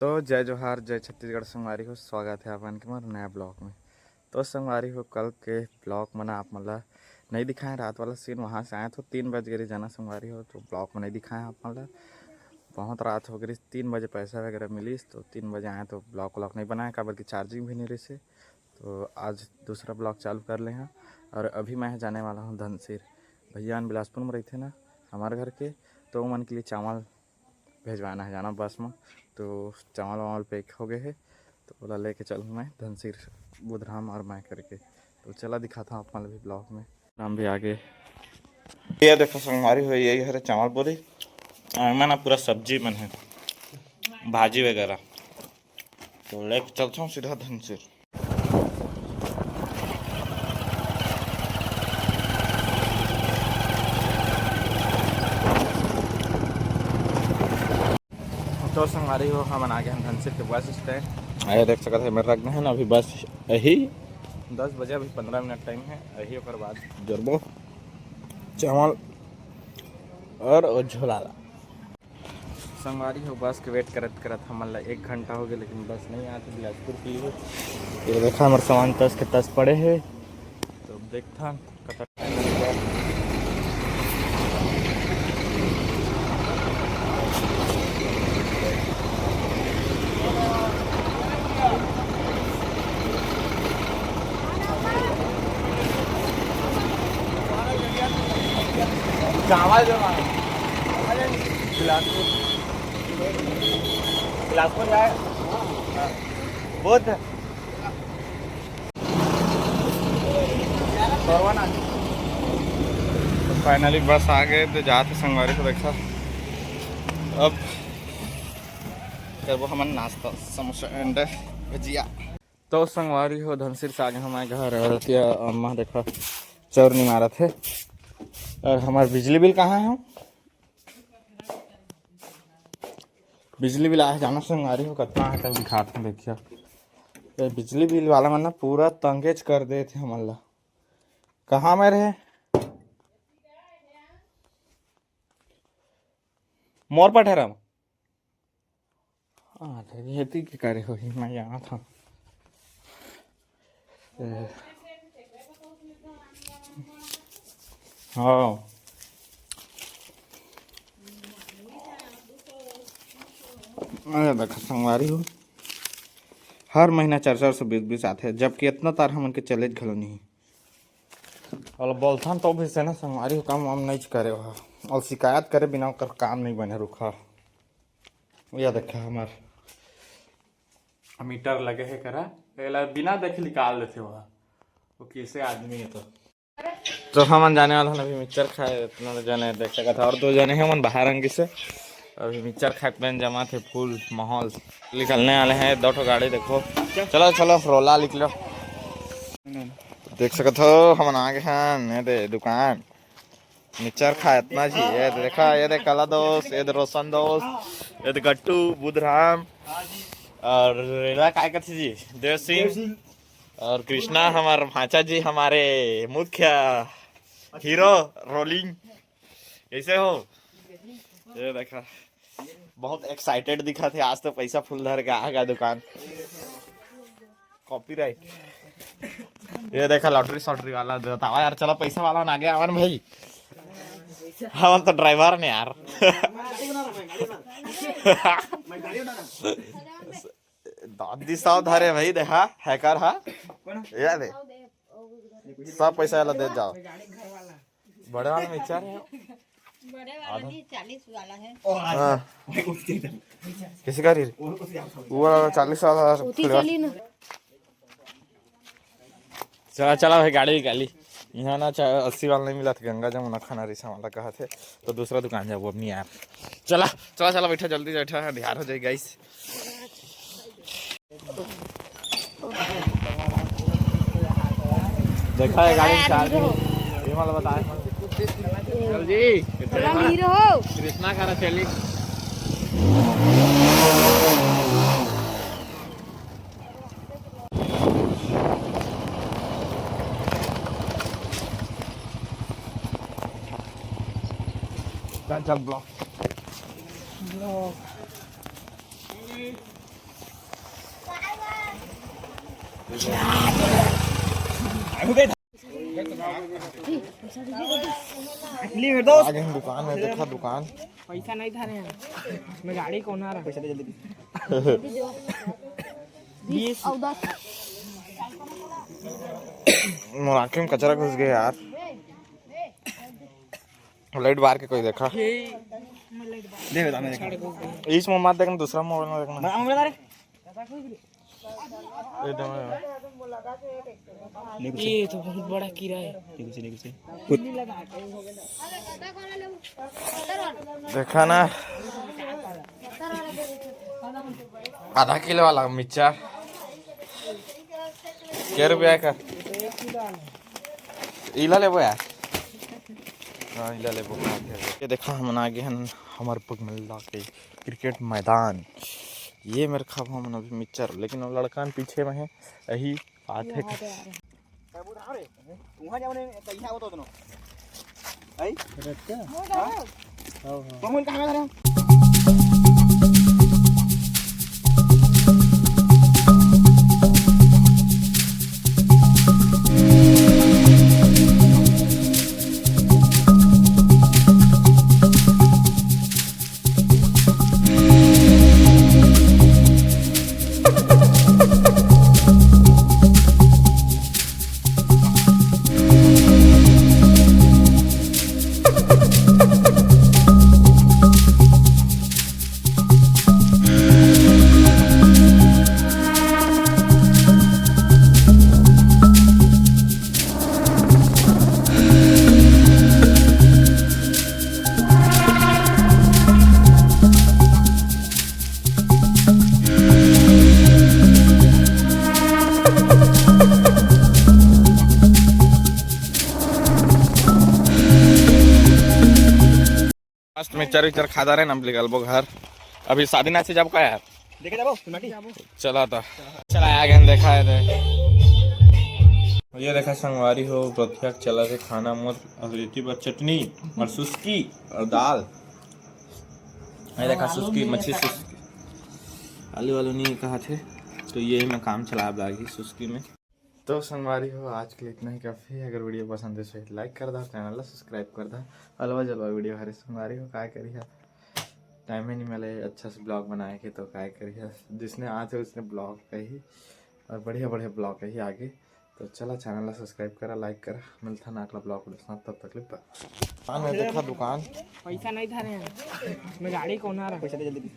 तो जय जोहार जय छत्तीसगढ़ संगवारी हो। स्वागत है आपन के मोर नया ब्लॉग में। तो संगवारी हो, कल के ब्लॉग में आप मतलब नहीं दिखाएं रात वाला सीन। वहाँ से आए तो 3 बज गए जाना संगवारी हो, तो ब्लॉग में नहीं दिखाएं आप मतलब। बहुत रात हो गई, 3 बजे पैसा वगैरह मिली तो 3 बजे आए तो ब्लॉग नहीं बनाया का, बल्कि चार्जिंग भी नहीं रही से। तो आज दूसरा ब्लॉग चालू कर ले हैं। और अभी मैं जाने वाला हूँ धनसिर। भैया बिलासपुर में रही थे ना हमारे घर के, तो मन के लिए चावल भेजवाना है, जाना बस में। तो चावल वावल पैक हो गए है, तो बोला लेके चलूँ मैं धनसिर बुधराम और मैं करके। तो चला दिखाता हूँ अपना भी ब्लॉग में। नाम भी आगे ये देखो संगवारी हुई, यही है चावल बोली ना, पूरा सब्जी मन है, भाजी वगैरह। तो लेके चलता हूँ सीधा धनसिर। तो संगवारी हो, हम आ गए हैं धनसिर के बस स्टैंड। आया देख सकते हैं मेरे रखना है ना, अभी बस यही 10 बजे, अभी 15 मिनट टाइम है। यही और बाद जरबो चावल और झोला संगवारी हो। बस के वेट करत करत हमारा 1 घंटा हो गया, लेकिन बस नहीं आती बिलासपुर के लिए। ये देखा हमारे सामान तस के तस पड़े हैं, तो देखता कत चावल जो बिलासपुर बिलासपुर जाए बुध तो फाइनली बस आ गए। तो जाते संगवारी को देखा, अब वो हमारा नाश्ता समोसा एंड भजिया। तो संगवारी हो, धनसिर से आगे हमारे घर अम्मा देखा चौर नहीं मारा थे। और हमारा बिजली बिल कहाँ है? बिजली बिल आए जाना संगवारी हो, कितना है तक दिखाते हैं। देखिए ये बिजली बिल वाला मन ना पूरा तंगेज कर दे थे हमला। कहाँ में रहे मोर पठेरा खेती के करे हो ही, मैं यहाँ था। हाँ देखा संगवारी हो, हर महीना 400-420 आते हैं, जबकि इतना तार हमन के चले घलो नहीं। और बोलथन तो भी से ना संगवारी हो, काम वाम नहीं करे हो, और शिकायत करे बिना कर काम नहीं बने रुखा। यह देखा हमार मीटर लगे है करा, बिना देखे निकाल देते वहाँ, वो कैसे आदमी है। तो हम जाने वाला है अभी मिक्सचर खाए, इतना जने देख सका था। और 2 जने हैं मन बाहर अंगी से, अभी मिक्सचर खाए पेन जमा थे। फुल माहौल निकलने वाले हैं, 2 गाड़ी देखो। चलो चलो रोला लिख लो। देख सकते हो हम आ गए हैं दे दुकान मिक्सचर खाए इतना जी। ये देखा, ये दे काला दोस्त, ये दे रोशन दोस्त, ये दे गट्टू बुधराम और रेला काय कथी जी देव सिंह और कृष्णा हमारे भाचा जी, हमारे मुख्य हीरो रोलिंग। कैसे हो? ये देखा बहुत एक्साइटेड दिखा थे आज, तो पैसा फुल धर के आ गया दुकान। कॉपीराइट। ये देखा लॉटरी सॉटरी वाला बतावा यार, चलो पैसा वाला आ गया अमन भाई। हम तो ड्राइवर ने यार। दादी साहब धरे भाई, देखा हैकर हा या दे सब पैसा वाला दे जाओ। बड़े वाला में चार है, बड़े वाला जी 40 वाला है। किसी का वो 40 वाला चला चला भाई, गाड़ी गाली यहाँ ना 80 वाला नहीं मिला था, गंगा जमुना खाना रिसा वाला कहा थे, तो दूसरा दुकान जाओ अपनी यार। चला चला चला बैठा, जल्दी बैठा, ध्यान हो जाएगा गाइस। देखा है गाड़ी चार्ज ये वाला बताए चल जी कृष्णा खा रहा चली। चल ब्लॉक आगे हम दुकान में देखा दुकान पैसा नहीं था रे मैं गाड़ी कौन आ रहा पैसा दे जल्दी 20 और 10 आँखें में कचरा घुस गया यार। लाइट बार के कोई देखा इस मोबाइल देखना दूसरा मोबाइल में देखना ये तो बहुत बड़ा कीड़ा है देखा ना आधा किलो वाला मिर्चा क्या रुपया का इला लेबो यार। हाँ इला लेबो। ये देखा हम आगे हैं हमारे पगमल्ला के क्रिकेट मैदान। ये मेरे खाब हम अभी मिक्सर लेकिन वो लड़का पीछे में है यही बात है। मस्त मिक्सर विक्चर खाता रहे नम निकल बो घर। अभी शादी ना से जब का यार देखे जाबो चला था चला आगे देखा है। ये देखा संगवारी हो प्रत्यक्ष चला से खाना मोर अमृति पर चटनी और सुस्की और दाल। ये देखा सुस्की मच्छी सुस्की आलू वालू नहीं कहा थे तो ये मैं काम चला लागी सुस्की में। तो संगवारी हो आज के लिए इतना ही काफ़ी है। अगर वीडियो पसंद है तो लाइक कर दा चैनल सब्सक्राइब कर दा अलवा जलवा वीडियो हरे संगवारी हो काय करी है टाइम ही नहीं मिले अच्छा से ब्लॉग बनाए के तो काय करी है जिसने आज है उसने ब्लॉग कही और बढ़िया बढ़िया ब्लॉग कही आगे। तो चला चैनल सब्सक्राइब करा लाइक करा मिलता ना अगला ब्लॉग तब तक दुकान में देखा दुकान पैसा नहीं था रे मैं गाड़ी कौन आ रहा पैसा दे जल्दी